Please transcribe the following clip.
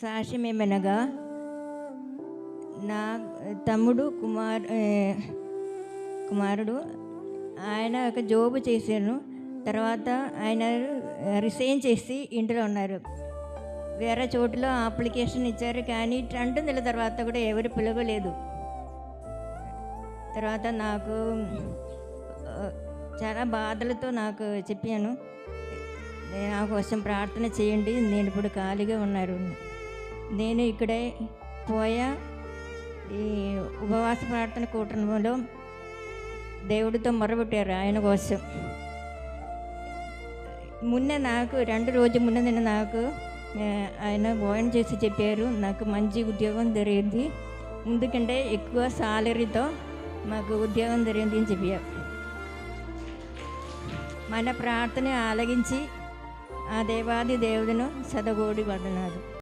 సాక్ష్యమేమనగా, నా తమ్ముడు కుమారుడు ఆయన ఒక జాబ్ చేశాను. తర్వాత ఆయన రిజైన్ చేసి ఇంట్లో ఉన్నారు. వేరే చోటులో అప్లికేషన్ ఇచ్చారు, కానీ 2 నెలల తర్వాత కూడా ఎవరు పిలవలేదు. తర్వాత నాకు చాలా బాధలతో నాకు చెప్పాను, నా కోసం ప్రార్థన చేయండి, నేను ఇప్పుడు ఖాళీగా ఉన్నారు. నేను ఇక్కడే పోయా ఈ ఉపవాస ప్రార్థన కూటమిలో దేవుడితో మొరబెట్టారు ఆయన కోసం. నాకు 2 రోజుల ముందు నాకు ఆయన ఫోన్ చేసి చెప్పారు, నాకు మంచి ఉద్యోగం జరిగింది, ముందుకంటే ఎక్కువ సాలరీతో మాకు ఉద్యోగం జరిగింది అని చెప్పారు. మన ప్రార్థన ఆలగించి ఆ దేవాది దేవుడును శతకోటి వందనాలు.